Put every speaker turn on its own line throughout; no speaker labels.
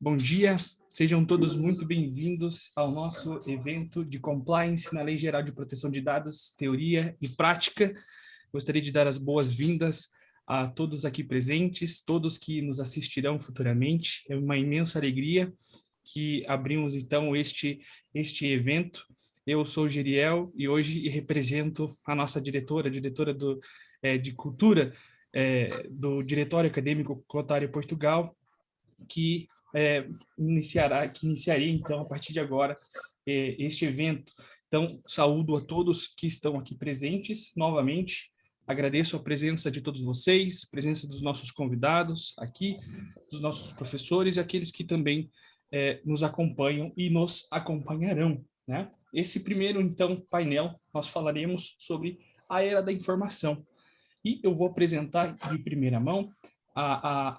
Bom dia, sejam todos muito bem-vindos ao nosso evento de Compliance na Lei Geral de Proteção de Dados, Teoria e Prática. Gostaria de dar as boas-vindas a todos aqui presentes, todos que nos assistirão futuramente. É uma imensa alegria que abrimos, então, este evento. Eu sou o Geriel e hoje represento a nossa diretora de Cultura do Diretório Acadêmico Clotário Portugal, que iniciaria, então, a partir de agora, este evento. Então, saúdo a todos que estão aqui presentes, novamente. Agradeço a presença de todos vocês, a presença dos nossos convidados aqui, dos nossos professores e aqueles que também nos acompanham e nos acompanharão, né? Esse primeiro, então, painel, nós falaremos sobre a era da informação. E eu vou apresentar de primeira mão a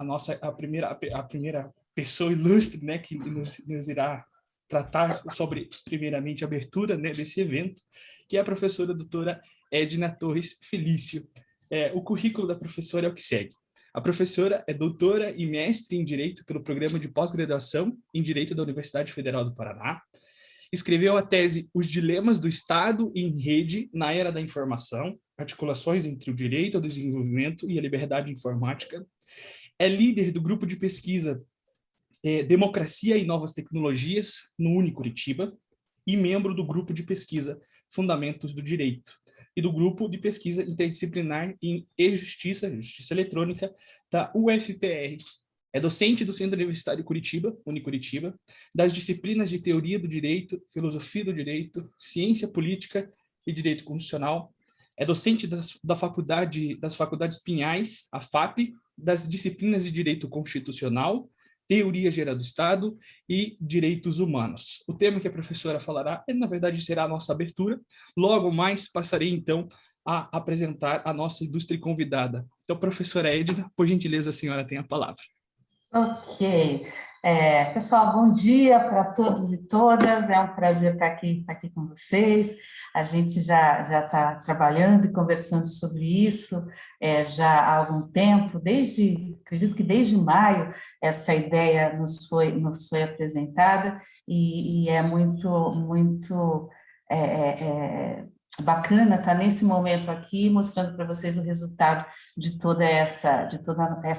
primeira pessoa ilustre, né, que nos irá tratar sobre, primeiramente, a abertura, né, desse evento, que é a professora doutora Edna Torres Felício. O currículo da professora é o que segue. A professora é doutora e mestre em Direito pelo Programa de Pós-Graduação em Direito da Universidade Federal do Paraná. Escreveu a tese Os Dilemas do Estado em Rede na Era da Informação, articulações entre o direito ao desenvolvimento e a liberdade informática. É líder do grupo de pesquisa Democracia e Novas Tecnologias, no Unicuritiba, e membro do grupo de pesquisa Fundamentos do Direito, e do grupo de pesquisa interdisciplinar em e-Justiça, Justiça Eletrônica, da UFPR. É docente do Centro Universitário Curitiba, Unicuritiba, das disciplinas de Teoria do Direito, Filosofia do Direito, Ciência Política e Direito Constitucional. É docente das Faculdades Pinhais, a FAP, das disciplinas de Direito Constitucional, Teoria Geral do Estado e Direitos Humanos. O tema que a professora falará, na verdade, será a nossa abertura. Logo mais, passarei, então, a apresentar a nossa ilustre convidada. Então, professora Edna, por gentileza, a senhora tem a palavra.
Ok. Pessoal, bom dia para todos e todas. É um prazer estar aqui com vocês. A gente já está trabalhando e conversando sobre isso já há algum tempo, acredito que desde maio, essa ideia nos foi apresentada e é muito bacana estar nesse momento aqui, mostrando para vocês o resultado de toda essa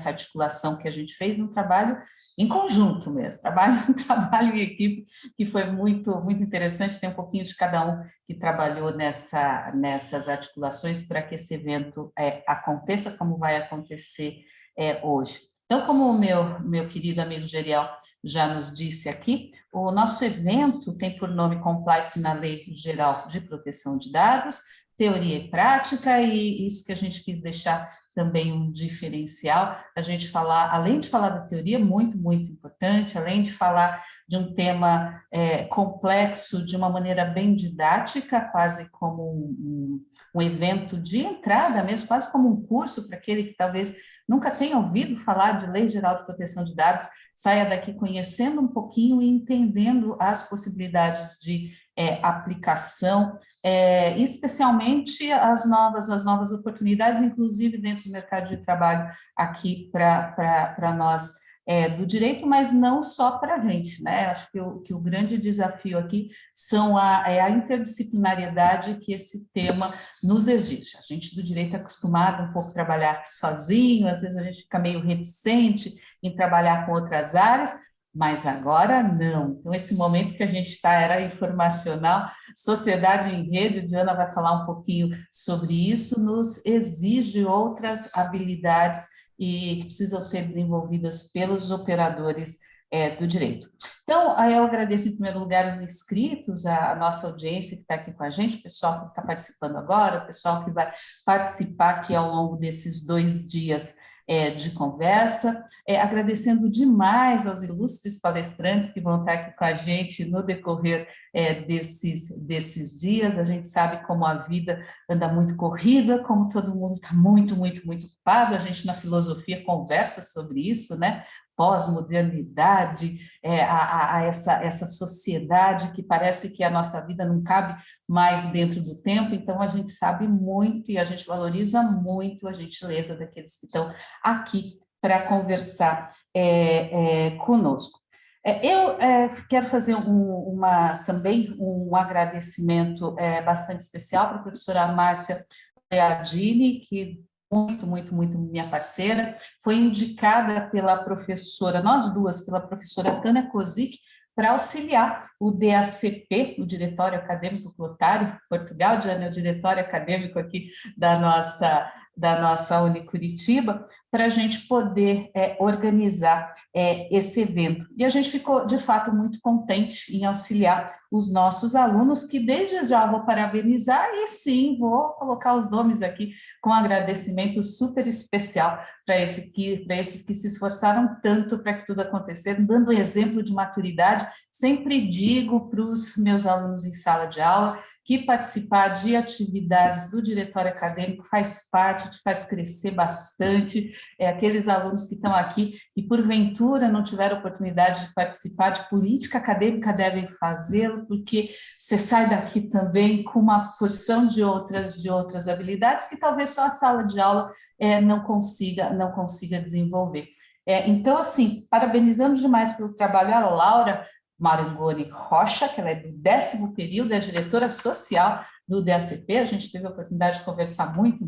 articulação que a gente fez, um trabalho em conjunto mesmo, trabalho em equipe, que foi muito interessante, tem um pouquinho de cada um que trabalhou nessas articulações para que esse evento aconteça como vai acontecer hoje. Então, como o meu querido amigo Geriel já nos disse aqui, o nosso evento tem por nome Compliance na Lei Geral de Proteção de Dados, Teoria e Prática, e isso que a gente quis deixar também um diferencial, a gente falar, além de falar da teoria, muito importante, além de falar de um tema complexo, de uma maneira bem didática, quase como um evento de entrada mesmo, quase como um curso para aquele que talvez nunca tenha ouvido falar de Lei Geral de Proteção de Dados, saia daqui conhecendo um pouquinho e entendendo as possibilidades de aplicação, especialmente as novas oportunidades, inclusive dentro do mercado de trabalho aqui para nós do direito, mas não só para a gente, né? Acho que o grande desafio aqui é a interdisciplinariedade que esse tema nos exige. A gente do direito é acostumado um pouco a trabalhar sozinho, às vezes a gente fica meio reticente em trabalhar com outras áreas, mas agora não. Então, esse momento que a gente está era informacional, sociedade em rede, a Diana vai falar um pouquinho sobre isso, nos exige outras habilidades e que precisam ser desenvolvidas pelos operadores do direito. Então, eu agradeço em primeiro lugar os inscritos, a nossa audiência que está aqui com a gente, o pessoal que está participando agora, o pessoal que vai participar aqui ao longo desses 2 dias de conversa, agradecendo demais aos ilustres palestrantes que vão estar aqui com a gente no decorrer desses dias. A gente sabe como a vida anda muito corrida, como todo mundo está muito ocupado, a gente na filosofia conversa sobre isso, né? Pós-modernidade, essa sociedade que parece que a nossa vida não cabe mais dentro do tempo, então a gente sabe muito e a gente valoriza muito a gentileza daqueles que estão aqui para conversar conosco. Eu quero fazer também um agradecimento bastante especial para a professora Márcia Leardini, que muito minha parceira, foi indicada pela professora, nós duas, pela professora Tânia Kozik, para auxiliar o DACP, o Diretório Acadêmico Clotário Portugal. Diana é o diretório acadêmico aqui da nossa Unicuritiba, para a gente poder organizar esse evento. E a gente ficou, de fato, muito contente em auxiliar os nossos alunos, que desde já vou parabenizar e sim, vou colocar os nomes aqui com um agradecimento super especial para esses que se esforçaram tanto para que tudo acontecesse, dando exemplo de maturidade. Sempre digo para os meus alunos em sala de aula que participar de atividades do diretório acadêmico faz parte, te faz crescer bastante. Aqueles alunos que estão aqui e porventura não tiveram oportunidade de participar de política acadêmica devem fazê-lo, porque você sai daqui também com uma porção de outras habilidades que talvez só a sala de aula não consiga desenvolver. Então, assim, parabenizando demais pelo trabalho a Laura Marangoni Rocha, que ela é do 10º período, é diretora social do DACP, a gente teve a oportunidade de conversar muito.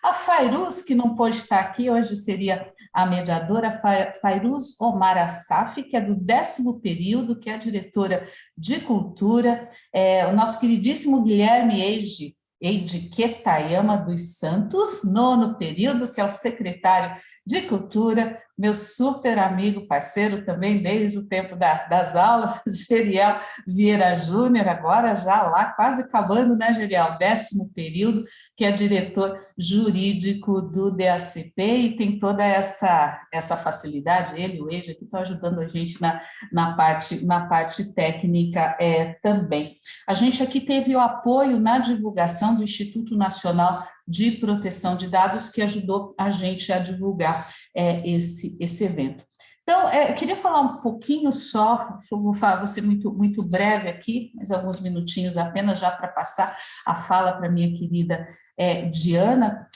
A Fairuz, que não pôde estar aqui, hoje seria a mediadora, Fairuz Omar Assaf, que é do 10º período, que é a diretora de cultura, o nosso queridíssimo Guilherme Eide Ketayama dos Santos, 9º período, que é o secretário de cultura, meu super amigo, parceiro também, desde o tempo das aulas, Geriel Vieira Júnior, agora já lá, quase acabando, né, Geriel? 10º período, que é diretor jurídico do DACP e tem toda essa facilidade, ele e o Eide aqui estão ajudando a gente na parte técnica também. A gente aqui teve o apoio na divulgação do Instituto Nacional de Proteção de Dados, que ajudou a gente a divulgar esse evento. Então, eu queria falar um pouquinho só, eu vou ser muito breve aqui, mas alguns minutinhos apenas já para passar a fala para minha querida Diana.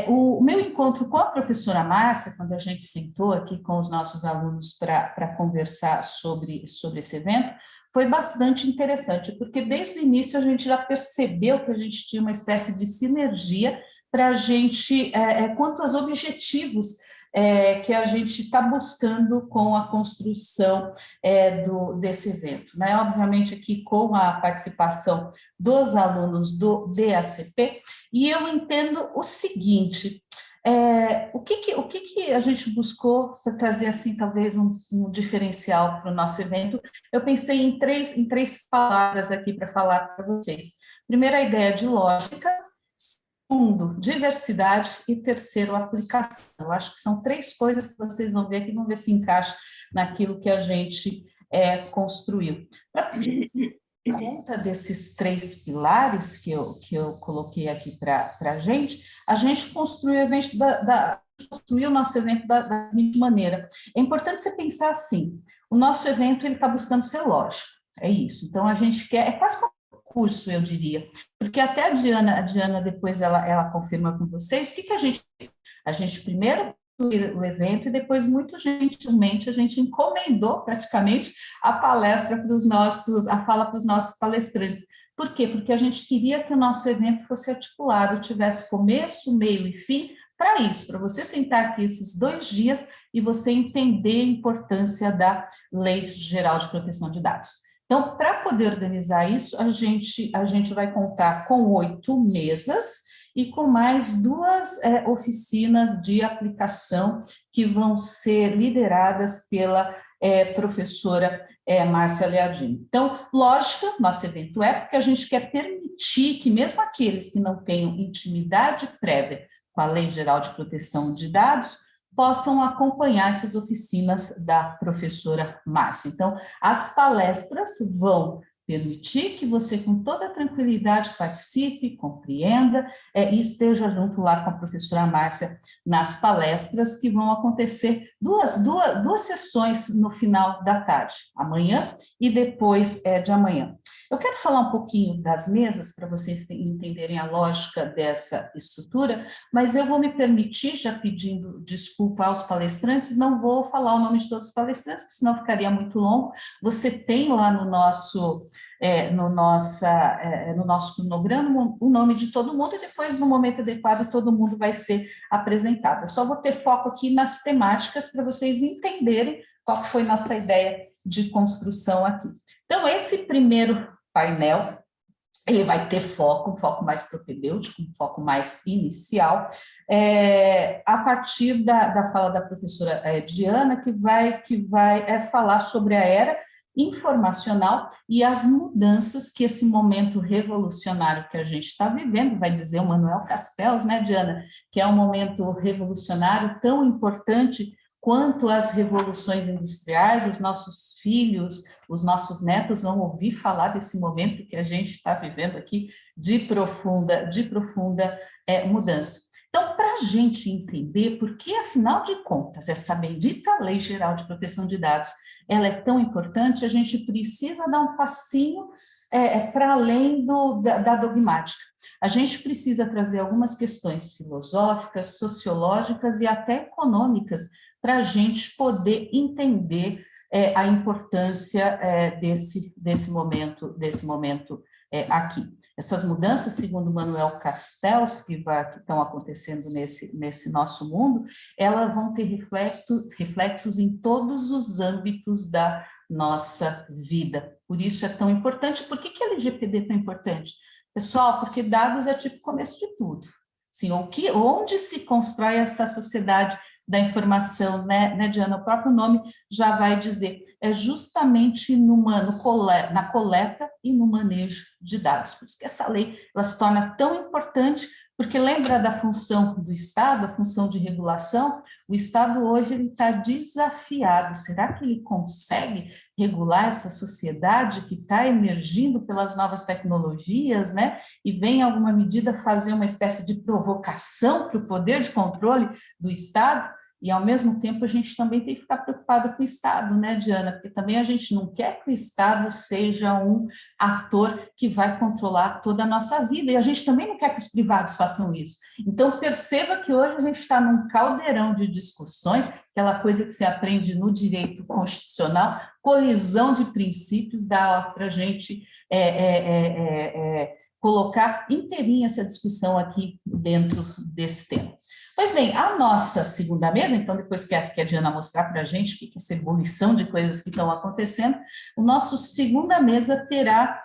O meu encontro com a professora Márcia, quando a gente sentou aqui com os nossos alunos para conversar sobre esse evento, foi bastante interessante, porque desde o início a gente já percebeu que a gente tinha uma espécie de sinergia para a gente, quanto aos objetivos que a gente está buscando com a construção desse evento, né? Obviamente aqui com a participação dos alunos do DACP, e eu entendo o seguinte, o que a gente buscou para trazer, assim, talvez um diferencial para o nosso evento? Eu pensei em três palavras aqui para falar para vocês. Primeiro, a ideia de lógica. Segundo, diversidade. E terceiro, aplicação. Eu acho que são três coisas que vocês vão ver aqui, vão ver se encaixa naquilo que a gente construiu. Para conta desses três pilares que eu coloquei aqui para a gente construiu o evento construiu o nosso evento da seguinte maneira. É importante você pensar assim, o nosso evento ele está buscando ser lógico, é isso. Então, a gente quer, é quase como um curso, eu diria, porque até a Diana depois ela confirma com vocês, o que a gente fez? A gente primeiro o evento e depois, muito gentilmente, a gente encomendou praticamente a palestra a fala para os nossos palestrantes. Por quê? Porque a gente queria que o nosso evento fosse articulado, tivesse começo, meio e fim, para isso, para você sentar aqui esses 2 dias e você entender a importância da Lei Geral de Proteção de Dados. Então, para poder organizar isso, a gente vai contar com 8 mesas e com mais 2 oficinas de aplicação que vão ser lideradas pela professora Márcia Leardini. Então, lógica, nosso evento porque a gente quer permitir que mesmo aqueles que não tenham intimidade prévia com a Lei Geral de Proteção de Dados possam acompanhar essas oficinas da professora Márcia. Então, as palestras vão permitir que você, com toda tranquilidade, participe, compreenda e esteja junto lá com a professora Márcia nas palestras que vão acontecer duas sessões no final da tarde, amanhã e depois de amanhã. Eu quero falar um pouquinho das mesas para vocês entenderem a lógica dessa estrutura, mas eu vou me permitir, já pedindo desculpa aos palestrantes, não vou falar o nome de todos os palestrantes, porque senão ficaria muito longo. Você tem lá no nosso cronograma o nome de todo mundo e depois, no momento adequado, todo mundo vai ser apresentado. Eu só vou ter foco aqui nas temáticas para vocês entenderem qual que foi nossa ideia de construção aqui. Então, esse primeiro painel, ele vai ter um foco mais propedêutico, um foco mais inicial, a partir da fala da professora Diana, que vai falar sobre a era informacional e as mudanças que esse momento revolucionário que a gente está vivendo, vai dizer o Manuel Castells, né, Diana, que é um momento revolucionário tão importante quanto as revoluções industriais. Os nossos filhos, os nossos netos vão ouvir falar desse momento que a gente está vivendo aqui de profunda mudança. Então, para a gente entender por que, afinal de contas, essa bendita Lei Geral de Proteção de Dados ela é tão importante, a gente precisa dar um passinho para além da dogmática. A gente precisa trazer algumas questões filosóficas, sociológicas e até econômicas para a gente poder entender a importância desse momento aqui. Essas mudanças, segundo Manuel Castells, que estão acontecendo nesse nosso mundo, elas vão ter reflexos em todos os âmbitos da nossa vida. Por isso é tão importante. Por que a LGPD é tão importante? Pessoal, porque dados é tipo o começo de tudo. Assim, onde se constrói essa sociedade da informação, né, Diana? O próprio nome já vai dizer, é justamente na coleta e no manejo de dados. Por isso que essa lei ela se torna tão importante, porque lembra da função do Estado, a função de regulação? O Estado hoje está desafiado. Será que ele consegue regular essa sociedade que está emergindo pelas novas tecnologias, né? E vem, em alguma medida, fazer uma espécie de provocação para o poder de controle do Estado? E, ao mesmo tempo, a gente também tem que ficar preocupado com o Estado, né, Diana? Porque também a gente não quer que o Estado seja um ator que vai controlar toda a nossa vida, e a gente também não quer que os privados façam isso. Então, perceba que hoje a gente está num caldeirão de discussões, aquela coisa que se aprende no direito constitucional, colisão de princípios, dá para a gente colocar inteirinha essa discussão aqui dentro desse tema. Pois bem, a nossa segunda mesa, então depois que a Diana mostrar para a gente o que é essa ebulição de coisas que estão acontecendo, o nosso segunda mesa terá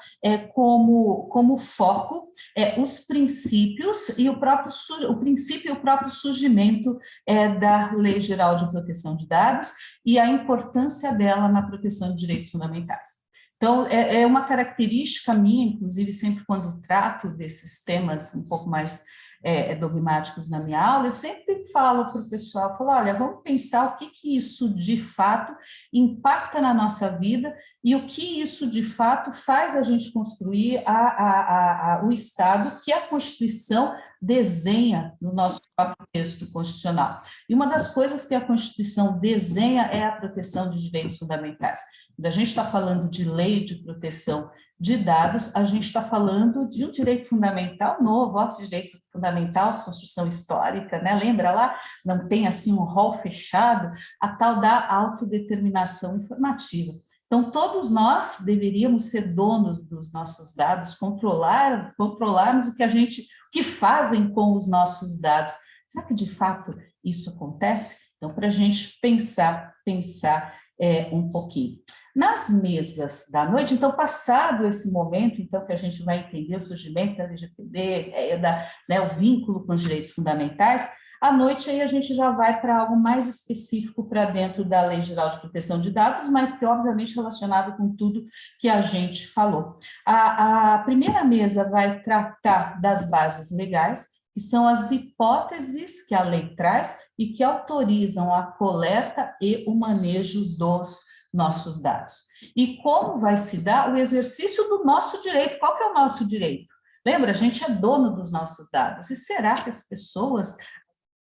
como foco os princípios e o próprio surgimento da Lei Geral de Proteção de Dados e a importância dela na proteção de direitos fundamentais. Então, é uma característica minha, inclusive, sempre quando trato desses temas um pouco mais dogmáticos na minha aula, eu sempre falo para o pessoal, olha, vamos pensar o que isso de fato impacta na nossa vida e o que isso de fato faz a gente construir o Estado que a Constituição desenha no nosso próprio texto constitucional. E uma das coisas que a Constituição desenha é a proteção de direitos fundamentais. Quando a gente está falando de lei de proteção de dados, a gente está falando de um direito fundamental novo, ó, direito fundamental, construção histórica, né? Lembra lá? Não tem assim um rol fechado, a tal da autodeterminação informativa. Então, todos nós deveríamos ser donos dos nossos dados, controlarmos o que fazem com os nossos dados. Será que de fato isso acontece? Então, para a gente pensar um pouquinho. Nas mesas da noite, então, passado esse momento, então, que a gente vai entender o surgimento da LGPD, o vínculo com os direitos fundamentais, à noite aí a gente já vai para algo mais específico para dentro da Lei Geral de Proteção de Dados, mas que obviamente relacionado com tudo que a gente falou. A primeira mesa vai tratar das bases legais, que são as hipóteses que a lei traz e que autorizam a coleta e o manejo dos nossos dados. E como vai se dar o exercício do nosso direito? Qual que é o nosso direito? Lembra, a gente é dono dos nossos dados. E será que as pessoas,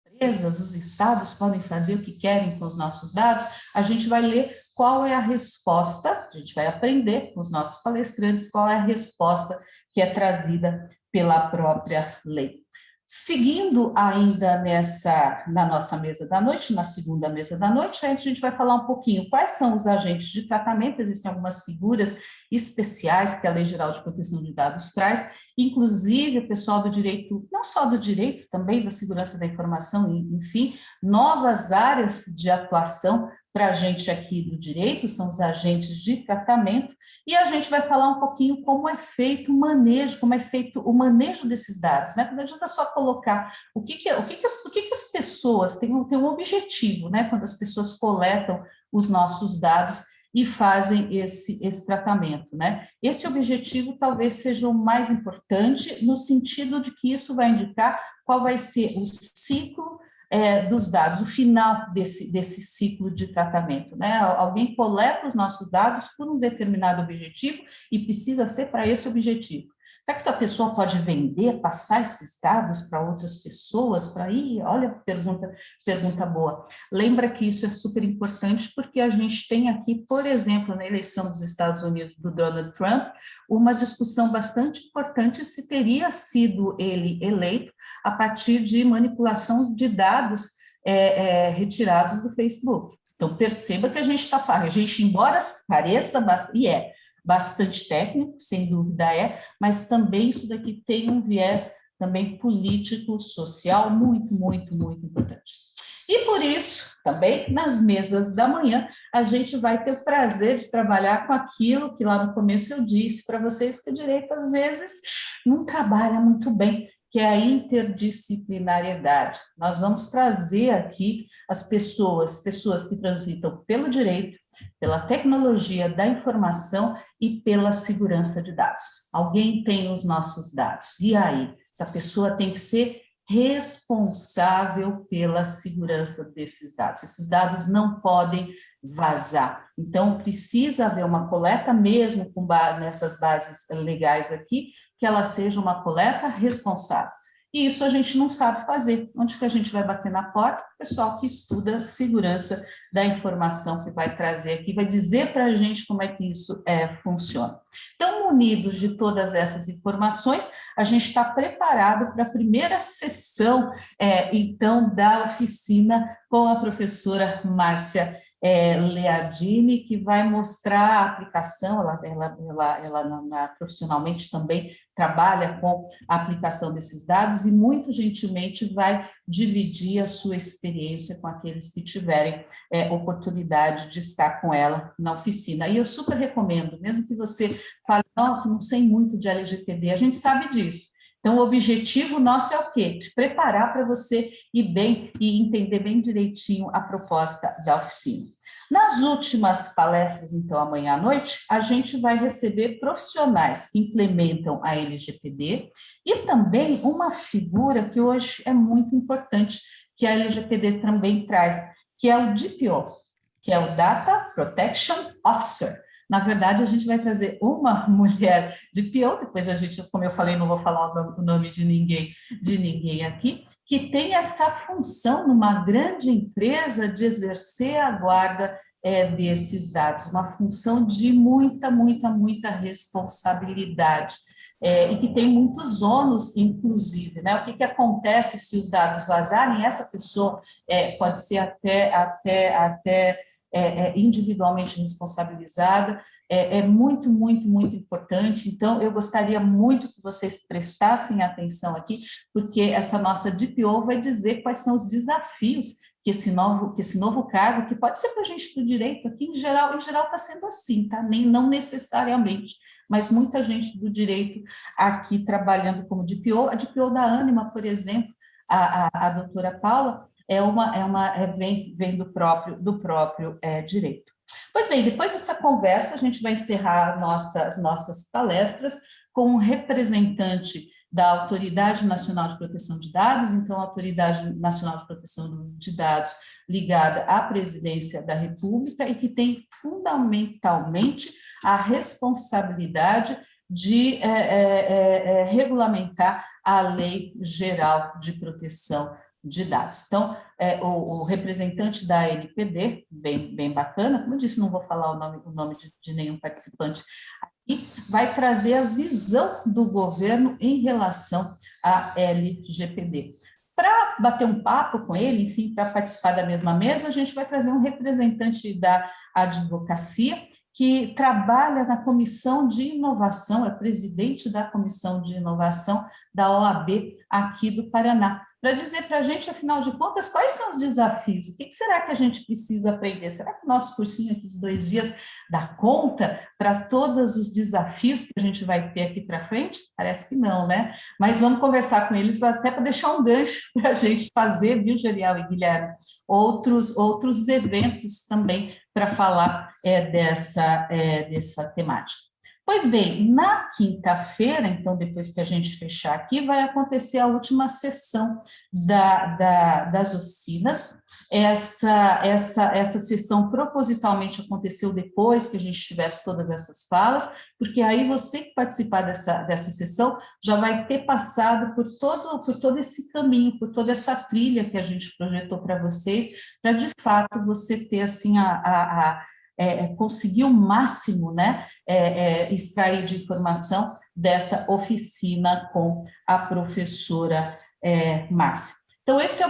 as empresas, os estados podem fazer o que querem com os nossos dados? A gente vai ler qual é a resposta, a gente vai aprender com os nossos palestrantes qual é a resposta que é trazida pela própria lei. Seguindo ainda na nossa mesa da noite, na segunda mesa da noite, a gente vai falar um pouquinho quais são os agentes de tratamento. Existem algumas figuras especiais que a Lei Geral de Proteção de Dados traz, inclusive o pessoal do direito, não só do direito, também da segurança da informação, enfim, novas áreas de atuação para a gente aqui do direito, são os agentes de tratamento, e a gente vai falar um pouquinho como é feito o manejo, como é feito o manejo desses dados, né? Porque não adianta só colocar o que as pessoas têm um objetivo, né? Quando as pessoas coletam os nossos dados e fazem esse tratamento, né? Esse objetivo talvez seja o mais importante, no sentido de que isso vai indicar qual vai ser o ciclo dos dados, o final desse ciclo de tratamento, né? Alguém coleta os nossos dados por um determinado objetivo e precisa ser para esse objetivo. Será que essa pessoa pode vender, passar esses dados para outras pessoas, para ir? Olha, pergunta boa. Lembra que isso é super importante porque a gente tem aqui, por exemplo, na eleição dos Estados Unidos do Donald Trump, uma discussão bastante importante se teria sido ele eleito a partir de manipulação de dados retirados do Facebook. Então, perceba que a gente, embora pareça, e bastante técnico, sem dúvida mas também isso daqui tem um viés também político, social, muito, muito, muito importante. E por isso, também, nas mesas da manhã, a gente vai ter o prazer de trabalhar com aquilo que lá no começo eu disse para vocês, que o direito, às vezes, não trabalha muito bem, que é a interdisciplinariedade. Nós vamos trazer aqui as pessoas que transitam pelo direito, pela tecnologia da informação e pela segurança de dados. Alguém tem os nossos dados, e aí? Essa pessoa tem que ser responsável pela segurança desses dados. Esses dados não podem vazar. Então, precisa haver uma coleta, mesmo com nessas bases legais aqui, que ela seja uma coleta responsável. E isso a gente não sabe fazer. Onde que a gente vai bater na porta? O pessoal que estuda segurança da informação, que vai trazer aqui, vai dizer para a gente como é que isso funciona. Então, munidos de todas essas informações, a gente está preparado para a primeira sessão, então, da oficina com a professora Márcia Leardini, que vai mostrar a aplicação. Ela profissionalmente também trabalha com a aplicação desses dados e muito gentilmente vai dividir a sua experiência com aqueles que tiverem oportunidade de estar com ela na oficina. E eu super recomendo, mesmo que você fale, nossa, não sei muito de LGPD, a gente sabe disso. Então, o objetivo nosso é o quê? Te preparar para você ir bem e entender bem direitinho a proposta da oficina. Nas últimas palestras, então, amanhã à noite, a gente vai receber profissionais que implementam a LGPD e também uma figura que hoje é muito importante, que a LGPD também traz, que é o DPO, que é o Data Protection Officer. Na verdade, a gente vai trazer uma mulher de DPO, depois a gente, como eu falei, não vou falar o nome de ninguém aqui, que tem essa função numa grande empresa de exercer a guarda desses dados, uma função de muita, muita, muita responsabilidade. E que tem muitos ônus, inclusive, né? O que acontece se os dados vazarem? Essa pessoa pode ser até individualmente responsabilizada, muito, muito, muito importante. Então, eu gostaria muito que vocês prestassem atenção aqui, porque essa nossa DPO vai dizer quais são os desafios que esse novo cargo, que pode ser para a gente do direito, aqui em geral está sendo assim, tá? Não necessariamente, mas muita gente do direito aqui trabalhando como DPO, a DPO da Ânima, por exemplo, a doutora Paula, vem do próprio direito. Pois bem, depois dessa conversa, a gente vai encerrar as nossas palestras com um representante da Autoridade Nacional de Proteção de Dados, então a Autoridade Nacional de Proteção de Dados ligada à Presidência da República e que tem fundamentalmente a responsabilidade de regulamentar a Lei Geral de Proteção de Dados. Então, o representante da ANPD, bem bacana, como eu disse, não vou falar o nome de nenhum participante, e vai trazer a visão do governo em relação à LGPD. Para bater um papo com ele, enfim, para participar da mesma mesa, a gente vai trazer um representante da advocacia, que trabalha na Comissão de Inovação, é presidente da Comissão de Inovação da OAB aqui do Paraná, para dizer para a gente, afinal de contas, quais são os desafios, o que será que a gente precisa aprender? Será que o nosso cursinho aqui de 2 dias dá conta para todos os desafios que a gente vai ter aqui para frente? Parece que não, né? Mas vamos conversar com eles até para deixar um gancho para a gente fazer, viu, Gerial e Guilherme, outros eventos também para falar dessa temática. Pois bem, na quinta-feira, então, depois que a gente fechar aqui, vai acontecer a última sessão das oficinas. Essa sessão propositalmente aconteceu depois que a gente tivesse todas essas falas, porque aí você que participar dessa sessão já vai ter passado por todo esse caminho, por toda essa trilha que a gente projetou para vocês, para de fato você ter assim conseguir o máximo, né, extrair de informação dessa oficina com a professora Márcia. Então, esse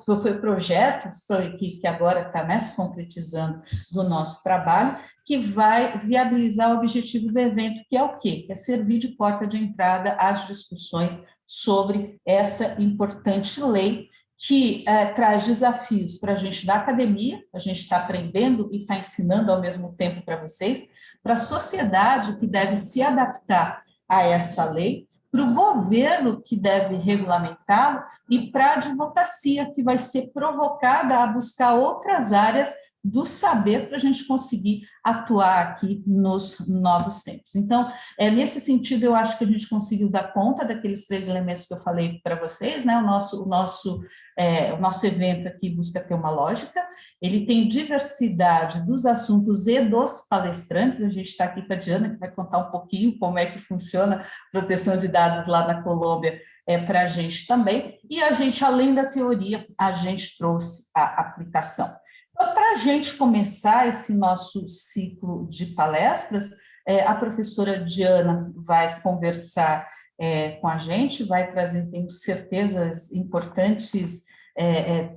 foi o projeto que agora está se concretizando do nosso trabalho, que vai viabilizar o objetivo do evento, que é o quê? Que é servir de porta de entrada às discussões sobre essa importante lei, que traz desafios para a gente da academia, a gente está aprendendo e está ensinando ao mesmo tempo para vocês, para a sociedade que deve se adaptar a essa lei, para o governo que deve regulamentá-lo e para a advocacia que vai ser provocada a buscar outras áreas do saber para a gente conseguir atuar aqui nos novos tempos. Então, nesse sentido, eu acho que a gente conseguiu dar conta daqueles 3 elementos que eu falei para vocês, né? O nosso evento aqui busca ter uma lógica, ele tem diversidade dos assuntos e dos palestrantes. A gente está aqui com a Diana, que vai contar um pouquinho como é que funciona a proteção de dados lá na Colômbia para a gente também, e a gente, além da teoria, a gente trouxe a aplicação. Então, para a gente começar esse nosso ciclo de palestras, a professora Diana vai conversar com a gente, vai trazer, tenho certezas, importantes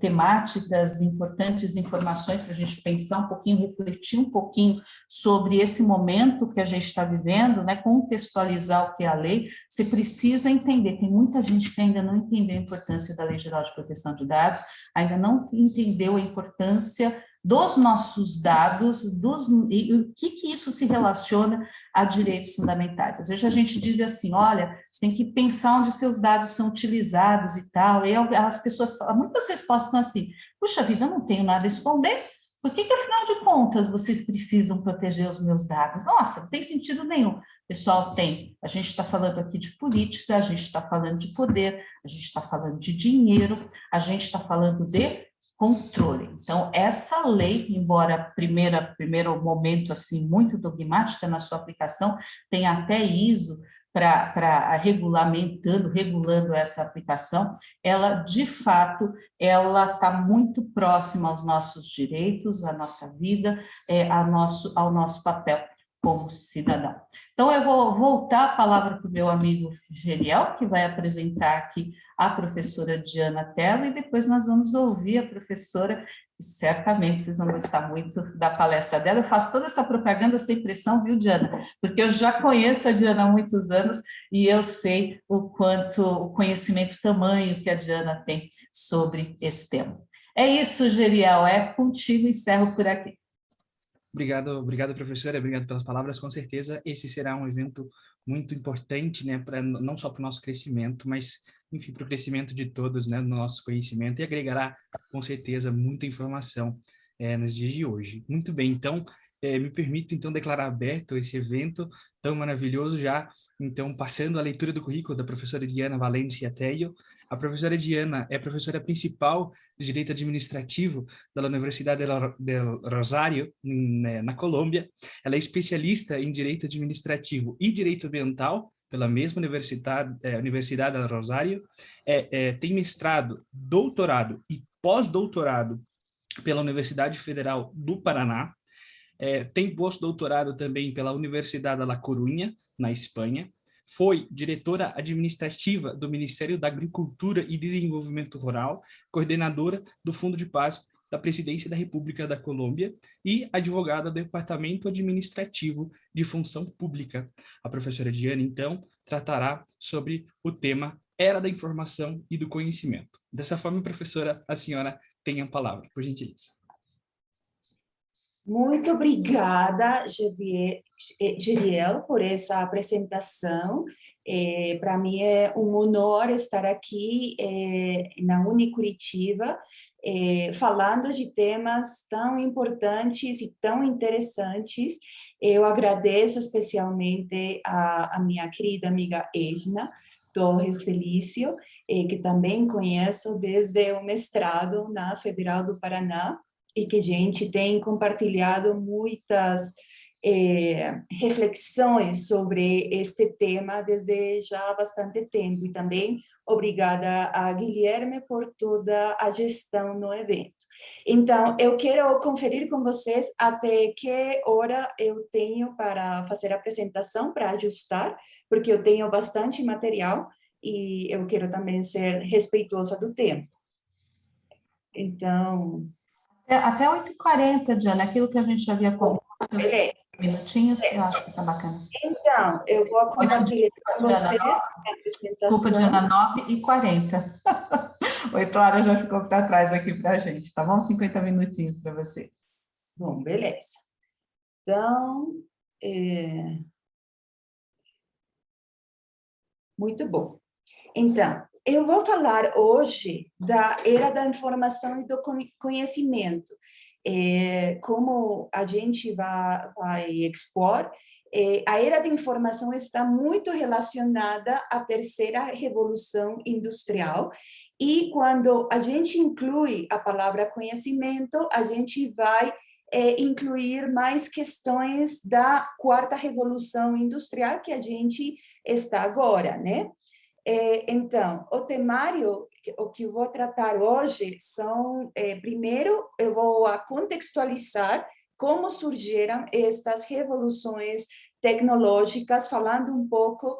temáticas, importantes informações para a gente pensar um pouquinho, refletir um pouquinho sobre esse momento que a gente está vivendo, né, contextualizar o que é a lei. Você precisa entender, tem muita gente que ainda não entendeu a importância da Lei Geral de Proteção de Dados, ainda não entendeu a importância dos nossos dados, e o que isso se relaciona a direitos fundamentais. Às vezes a gente diz assim, olha, você tem que pensar onde seus dados são utilizados e tal, e as pessoas falam, muitas respostas são assim, puxa vida, eu não tenho nada a esconder, por que afinal de contas vocês precisam proteger os meus dados? Nossa, não tem sentido nenhum. Pessoal, a gente está falando aqui de política, a gente está falando de poder, a gente está falando de dinheiro, a gente está falando de controle. Então, essa lei, embora primeiro momento assim muito dogmática na sua aplicação, tem até ISO para regulando essa aplicação, ela, de fato, ela está muito próxima aos nossos direitos, à nossa vida, ao nosso papel como cidadão. Então, eu vou voltar a palavra para o meu amigo Geriel, que vai apresentar aqui a professora Diana Tello, e depois nós vamos ouvir a professora, que certamente vocês vão gostar muito da palestra dela. Eu faço toda essa propaganda sem pressão, viu, Diana? Porque eu já conheço a Diana há muitos anos e eu sei o conhecimento, o tamanho que a Diana tem sobre esse tema. É isso, Geriel, é contigo, encerro por aqui.
Obrigado, professora, obrigado pelas palavras. Com certeza, esse será um evento muito importante, né, não só para o nosso crescimento, mas, enfim, para o crescimento de todos, né, no nosso conhecimento, e agregará, com certeza, muita informação nos dias de hoje. Muito bem, então, me permito, então, declarar aberto esse evento tão maravilhoso já, então, passando a leitura do currículo da professora Diana Valencia Tello. A professora Diana é professora principal de Direito Administrativo da Universidade del Rosário, na Colômbia. Ela é especialista em Direito Administrativo e Direito Ambiental pela mesma Universidade del Rosário. Tem mestrado, doutorado e pós-doutorado pela Universidade Federal do Paraná. Tem pós-doutorado também pela Universidade La Coruña, na Espanha. Foi diretora administrativa do Ministério da Agricultura e Desenvolvimento Rural, coordenadora do Fundo de Paz da Presidência da República da Colômbia e advogada do Departamento Administrativo de Função Pública. A professora Diana, então, tratará sobre o tema Era da Informação e do Conhecimento. Dessa forma, professora, a senhora tem a palavra, por gentileza.
Muito obrigada, Geriel, por essa apresentação. Para mim é um honor estar aqui na Unicuritiba, falando de temas tão importantes e tão interessantes. Eu agradeço especialmente a minha querida amiga Edna Torres Felício, que também conheço desde o mestrado na Federal do Paraná, e que a gente tem compartilhado muitas reflexões sobre este tema desde já há bastante tempo. E também obrigada a Guilherme por toda a gestão no evento. Então, eu quero conferir com vocês até que hora eu tenho para fazer a apresentação, para ajustar, porque eu tenho bastante material e eu quero também ser respeitosa do tempo. Então...
Até 8h40, Diana, aquilo que a gente já havia combinado, minutinhos, que eu acho que está bacana.
Então, eu vou compartilhar com vocês a apresentação.
Desculpa, Diana, 9h40. 8 horas já ficou para trás aqui para a gente, tá bom? 50 minutinhos para você.
Bom, beleza. Então, muito bom. Então, eu vou falar hoje da era da informação e do conhecimento. Como a gente vai expor, a era da informação está muito relacionada à terceira revolução industrial, e quando a gente inclui a palavra conhecimento, a gente vai incluir mais questões da quarta revolução industrial que a gente está agora, né? Então, o temário, o que eu vou tratar hoje são, primeiro, eu vou contextualizar como surgiram estas revoluções tecnológicas, falando um pouco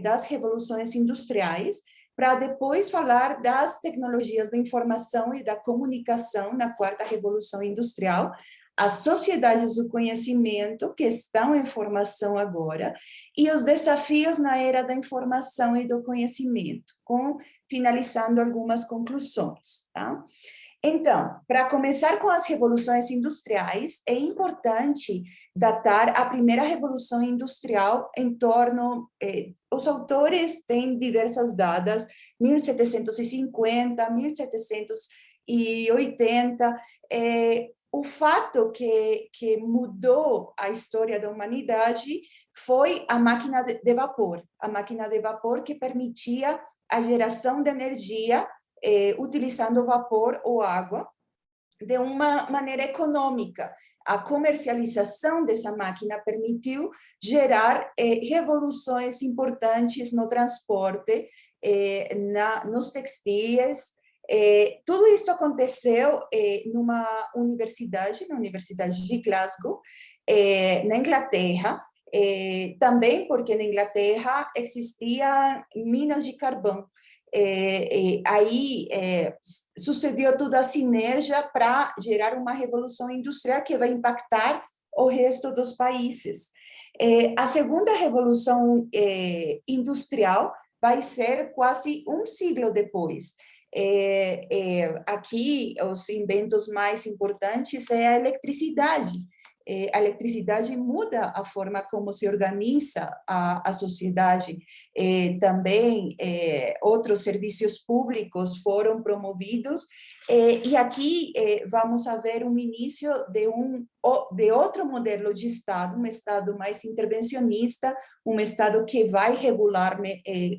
das revoluções industriais, para depois falar das tecnologias da informação e da comunicação na quarta revolução industrial, as sociedades do conhecimento que estão em formação agora e os desafios na era da informação e do conhecimento, finalizando algumas conclusões, tá? Então, para começar com as revoluções industriais, é importante datar a primeira revolução industrial em torno, os autores têm diversas datas, 1750, 1780, o fato que mudou a história da humanidade foi a máquina de vapor. A máquina de vapor que permitia a geração de energia utilizando vapor ou água de uma maneira econômica. A comercialização dessa máquina permitiu gerar revoluções importantes no transporte, nos textis. Tudo isso aconteceu numa universidade, na Universidade de Glasgow, na Inglaterra, também porque na Inglaterra existiam minas de carvão. Aí sucedeu toda a sinergia para gerar uma revolução industrial que vai impactar o resto dos países. A segunda revolução industrial vai ser quase um século depois. Aqui, os inventos mais importantes é a eletricidade. a eletricidade muda a forma como se organiza a sociedade. Também outros serviços públicos foram promovidos, e aqui vamos ver um início de outro modelo de Estado, um Estado mais intervencionista, um Estado que vai regular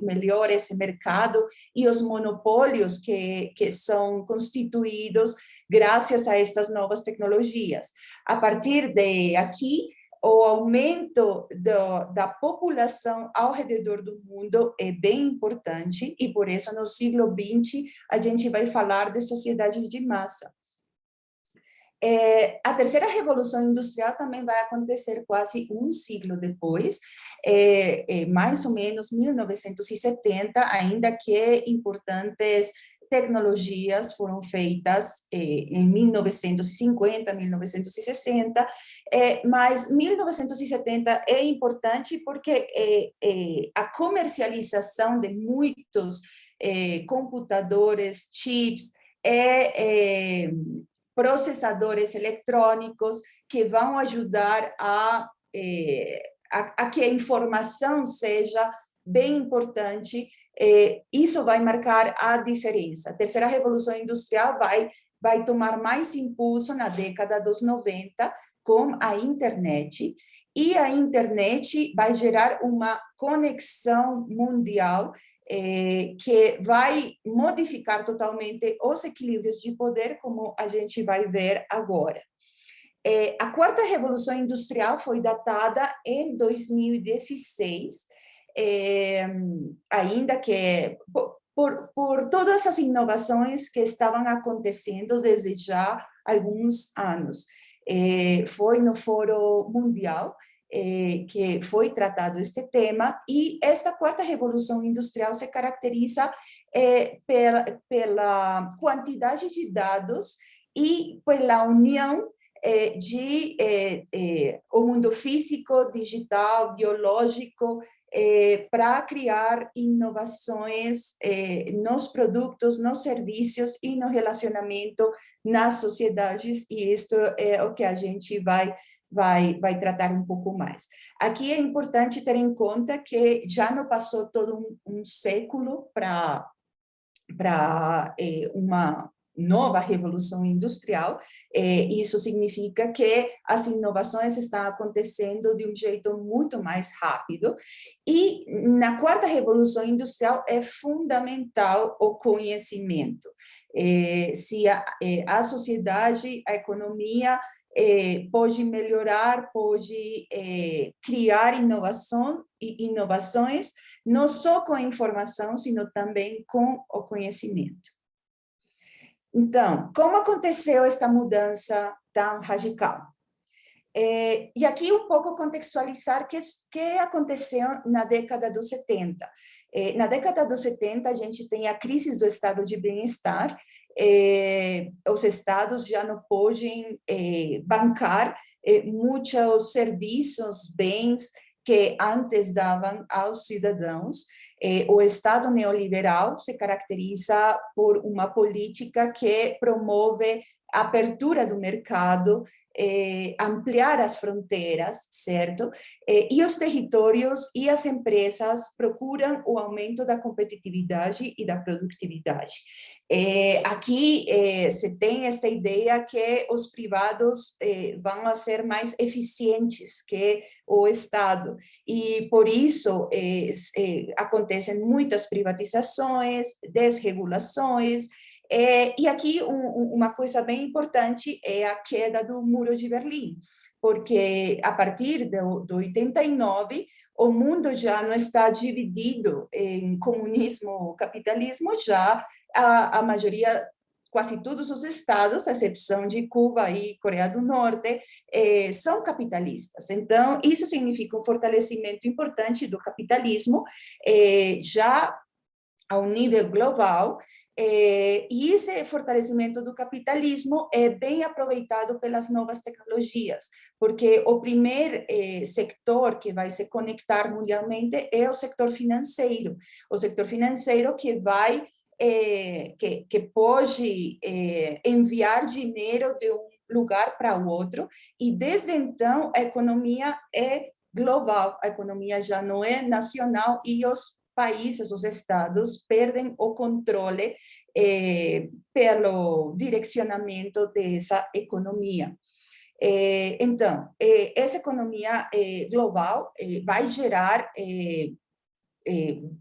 melhor esse mercado e os monopólios que são constituídos graças a estas novas tecnologias. A partir de aqui, o aumento da população ao redor do mundo é bem importante, e por isso no século XX a gente vai falar de sociedades de massa. A terceira revolução industrial também vai acontecer quase um século depois, mais ou menos 1970, ainda que importantes tecnologias foram feitas em 1950, 1960, mas 1970 é importante porque a comercialização de muitos computadores, chips, processadores eletrônicos que vão ajudar a que a informação seja bem importante. Isso vai marcar a diferença. A terceira revolução industrial vai tomar mais impulso na década dos 90 com a internet, e a internet vai gerar uma conexão mundial que vai modificar totalmente os equilíbrios de poder, como a gente vai ver agora. A quarta revolução industrial foi datada em 2016, ainda que por todas as inovações que estavam acontecendo desde já alguns anos. Foi no Fórum Mundial que foi tratado este tema, e esta quarta revolução industrial se caracteriza pela quantidade de dados e pela união de o mundo físico, digital, biológico, para criar inovações nos produtos, nos serviços e no relacionamento nas sociedades, e isto é o que a gente vai tratar um pouco mais. Aqui é importante ter em conta que já não passou todo um século para uma nova revolução industrial, isso significa que as inovações estão acontecendo de um jeito muito mais rápido, e na quarta revolução industrial é fundamental o conhecimento. Se a sociedade, a economia pode melhorar, pode criar inovações, não só com a informação, sino também com o conhecimento. Então, como aconteceu esta mudança tão radical? E aqui um pouco contextualizar o que aconteceu na década dos 70. Na década dos 70, a gente tem a crise do estado de bem-estar. Os estados já não podem bancar muitos serviços, bens que antes davam aos cidadãos. O Estado neoliberal se caracteriza por uma política que promove a abertura do mercado, ampliar as fronteiras, certo? E os territórios e as empresas procuram o aumento da competitividade e da produtividade. Aqui se tem esta ideia que os privados vão a ser mais eficientes que o Estado, e por isso acontecem muitas privatizações, desregulações. E aqui uma coisa bem importante é a queda do Muro de Berlim, porque a partir do 89, o mundo já não está dividido em comunismo, capitalismo, já a maioria, quase todos os estados, à exceção de Cuba e Coreia do Norte, são capitalistas. Então, isso significa um fortalecimento importante do capitalismo, já ao nível global, e esse fortalecimento do capitalismo é bem aproveitado pelas novas tecnologias, porque o primeiro setor que vai se conectar mundialmente é o setor financeiro que vai que pode enviar dinheiro de um lugar para o outro, e desde então a economia é global, a economia já não é nacional, e os países, os estados, perdem o controle pelo direcionamento dessa economia. Então, essa economia global vai gerar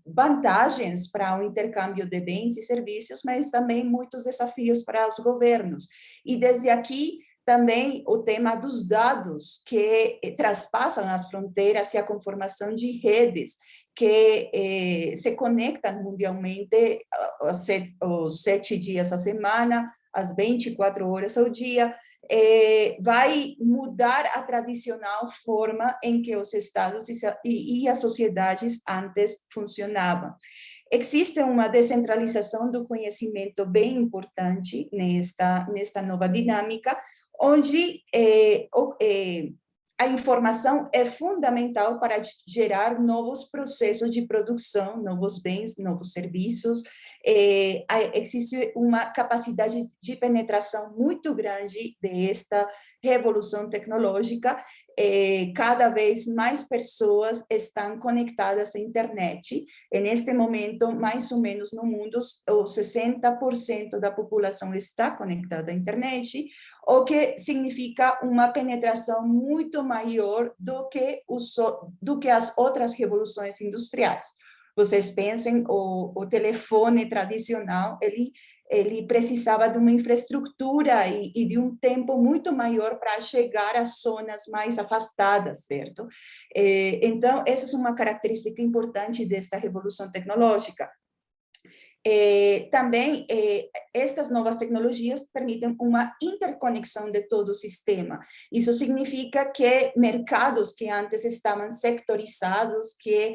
vantagens para o intercâmbio de bens e serviços, mas também muitos desafios para os governos. E desde aqui, também o tema dos dados que traspassam as fronteiras e a conformação de redes que se conectam mundialmente os 7 dias a semana, às 24 horas ao dia, vai mudar a tradicional forma em que os estados e as sociedades antes funcionavam. Existe uma descentralização do conhecimento bem importante nesta nova dinâmica, onde a informação é fundamental para gerar novos processos de produção, novos bens, novos serviços. Existe uma capacidade de penetração muito grande desta revolução tecnológica. Cada vez mais pessoas estão conectadas à internet. E neste momento, mais ou menos no mundo, o 60% da população está conectada à internet, o que significa uma penetração muito maior do que as outras revoluções industriais. Vocês pensem, o telefone tradicional, ele precisava de uma infraestrutura e de um tempo muito maior para chegar às zonas mais afastadas, certo? Então, essa é uma característica importante desta revolução tecnológica. Também, estas novas tecnologias permitem uma interconexão de todo o sistema. Isso significa que mercados que antes estavam sectorizados, que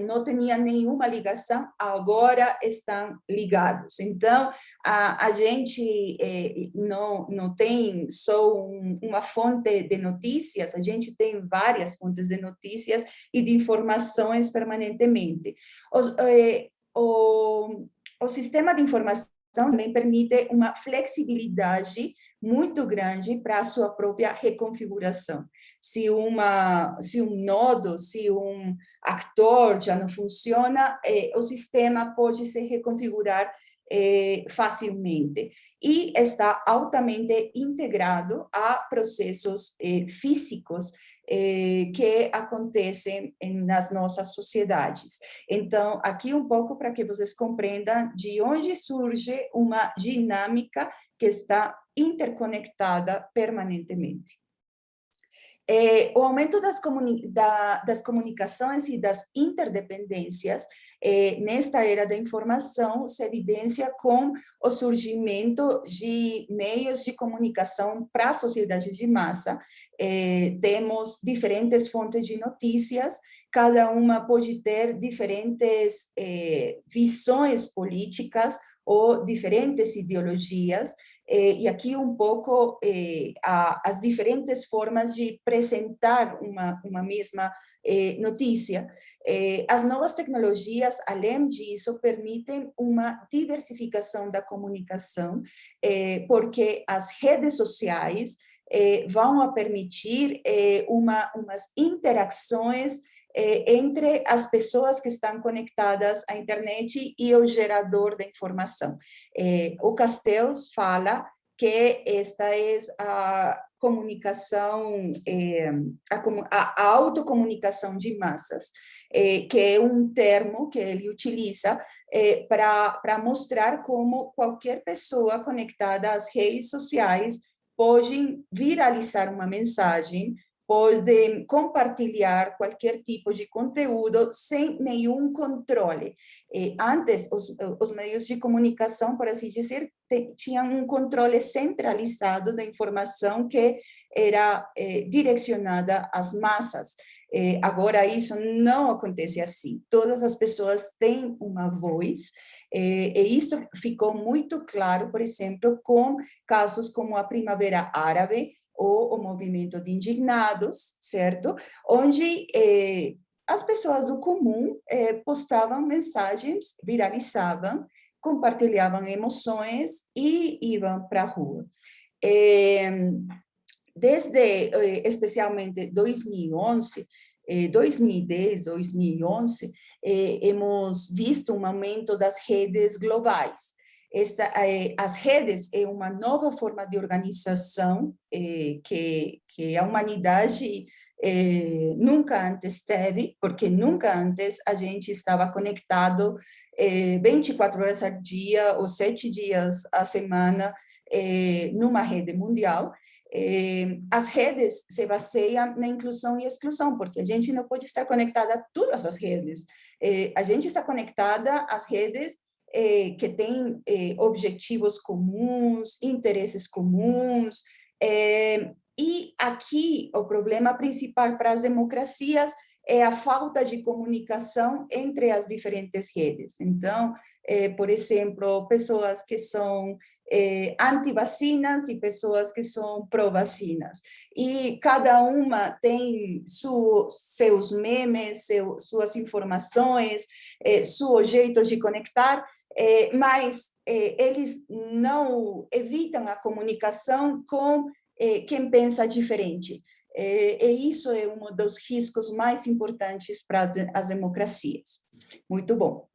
não tinham nenhuma ligação, agora estão ligados. Então, a gente não tem só uma fonte de notícias, a gente tem várias fontes de notícias e de informações permanentemente. O sistema de informação também permite uma flexibilidade muito grande para a sua própria reconfiguração. Se um nodo, se um actor já não funciona, o sistema pode se reconfigurar facilmente. E está altamente integrado a processos físicos que acontecem nas nossas sociedades. Então, aqui um pouco para que vocês compreendam de onde surge uma dinâmica que está interconectada permanentemente. O aumento das comunicações e das interdependências nesta era da informação se evidencia com o surgimento de meios de comunicação para a sociedade de massa. Temos diferentes fontes de notícias, cada uma pode ter diferentes visões políticas ou diferentes ideologias, e aqui um pouco as diferentes formas de apresentar uma mesma notícia. As novas tecnologias, além disso, permitem uma diversificação da comunicação, porque as redes sociais vão permitir umas interações entre as pessoas que estão conectadas à internet e o gerador da informação. O Castells fala que esta é a comunicação, a autocomunicação de massas, que é um termo que ele utiliza para mostrar como qualquer pessoa conectada às redes sociais pode viralizar uma mensagem, podem compartilhar qualquer tipo de conteúdo sem nenhum controle. Antes, os meios de comunicação, por assim dizer, tinham um controle centralizado da informação que era direcionada às massas. Agora, isso não acontece assim. Todas as pessoas têm uma voz, e isso ficou muito claro, por exemplo, com casos como a Primavera Árabe, ou o movimento de indignados, certo? Onde as pessoas do comum postavam mensagens, viralizavam, compartilhavam emoções e iam para a rua. Desde, especialmente 2011, 2010, 2011, hemos visto um aumento das redes globais. As redes é uma nova forma de organização que a humanidade nunca antes teve, porque nunca antes a gente estava conectado 24 horas ao dia ou 7 dias à semana numa rede mundial. As redes se baseiam na inclusão e exclusão, porque a gente não pode estar conectada a todas as redes. A gente está conectada às redes que têm objetivos comuns, interesses comuns, e aqui o problema principal para as democracias é a falta de comunicação entre as diferentes redes. Então, por exemplo, pessoas que são anti-vacinas e pessoas que são pró-vacinas. E cada uma tem seus memes, suas informações, seu jeito de conectar, mas eles não evitam a comunicação com quem pensa diferente. E isso é um dos riscos mais importantes para as democracias. Muito bom.